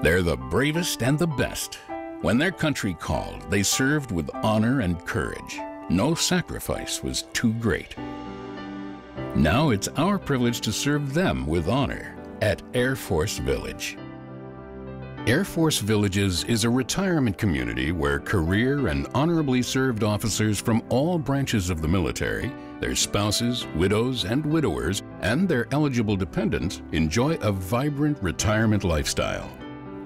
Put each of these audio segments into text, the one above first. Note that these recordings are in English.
They're the bravest and the best. When their country called, they served with honor and courage. No sacrifice was too great. Now it's our privilege to serve them with honor at Air Force Village. Air Force Villages is a retirement community where career and honorably served officers from all branches of the military, their spouses, widows and widowers, and their eligible dependents enjoy a vibrant retirement lifestyle.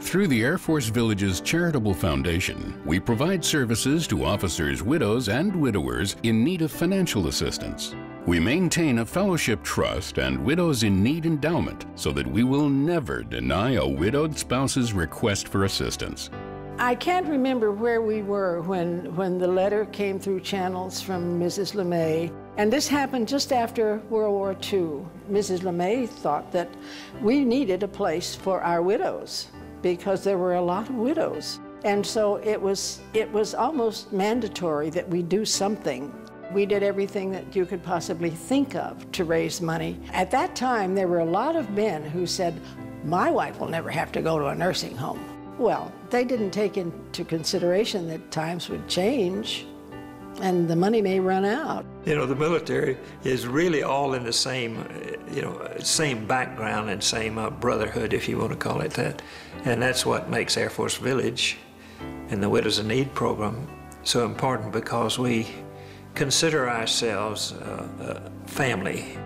Through the Air Force Villages Charitable Foundation, we provide services to officers, widows, and widowers in need of financial assistance. We maintain a fellowship trust and widows in need endowment so that we will never deny a widowed spouse's request for assistance. I can't remember where we were when the letter came through channels from Mrs. LeMay, and this happened just after World War II. Mrs. LeMay thought that we needed a place for our widows because there were a lot of widows. And so it was almost mandatory that we do something. We did everything that you could possibly think of to raise money. At that time, there were a lot of men who said, my wife will never have to go to a nursing home. Well, they didn't take into consideration that times would change and the money may run out. You know, the military is really all in the same, same background and same brotherhood, if you want to call it that. And that's what makes Air Force Village and the Widows in Need program so important, because we consider ourselves family.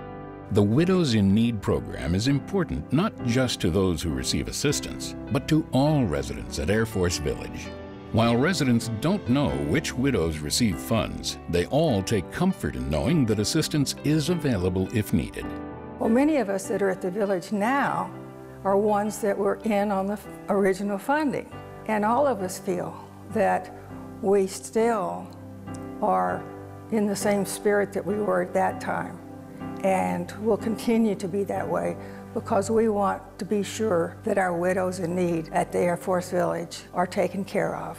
The Widows in Need program is important not just to those who receive assistance, but to all residents at Air Force Village. While residents don't know which widows receive funds, they all take comfort in knowing that assistance is available if needed. Well, many of us that are at the village now are ones that were in on the original funding. And all of us feel that we still are in the same spirit that we were at that time. And will continue to be that way because we want to be sure that our widows in need at the Air Force Village are taken care of.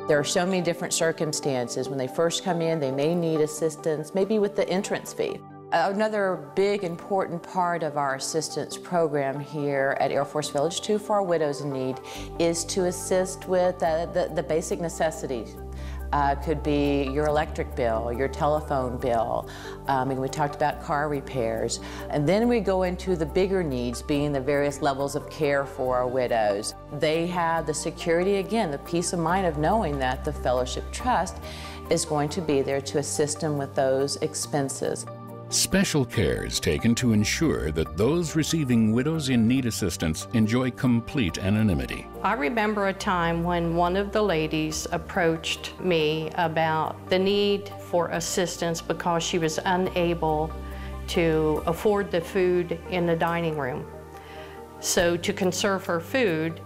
There are so many different circumstances. When they first come in, they may need assistance, maybe with the entrance fee. Another big important part of our assistance program here at Air Force Village, too, for our widows in need, is to assist with the basic necessities. Could be your electric bill, your telephone bill, and we talked about car repairs. And then we go into the bigger needs, being the various levels of care for our widows. They have the security, again, the peace of mind of knowing that the Fellowship Trust is going to be there to assist them with those expenses. Special care is taken to ensure that those receiving Widows in Need assistance enjoy complete anonymity. I remember a time when one of the ladies approached me about the need for assistance because she was unable to afford the food in the dining room. So to conserve her food,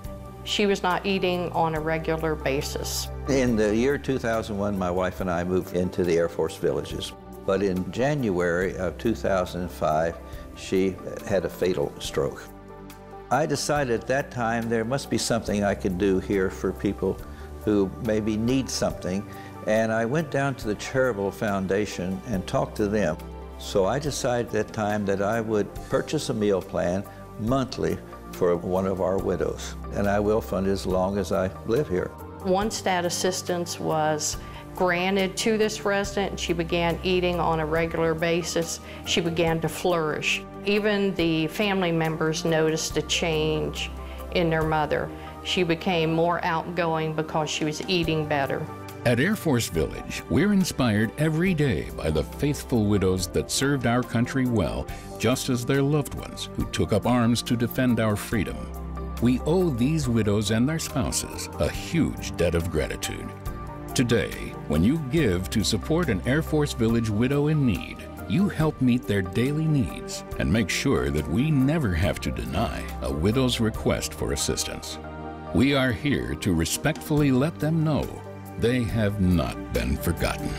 she was not eating on a regular basis. In the year 2001, my wife and I moved into the Air Force Villages. But in January of 2005, she had a fatal stroke. I decided at that time there must be something I could do here for people who maybe need something, and I went down to the Charitable Foundation and talked to them. So I decided at that time that I would purchase a meal plan monthly for one of our widows, and I will fund it as long as I live here. Once that assistance was granted to this resident, she began eating on a regular basis. She began to flourish. Even the family members noticed a change in their mother. She became more outgoing because she was eating better. At Air Force Village, we're inspired every day by the faithful widows that served our country well, just as their loved ones who took up arms to defend our freedom. We owe these widows and their spouses a huge debt of gratitude. Today, when you give to support an Air Force Village widow in need, you help meet their daily needs and make sure that we never have to deny a widow's request for assistance. We are here to respectfully let them know they have not been forgotten.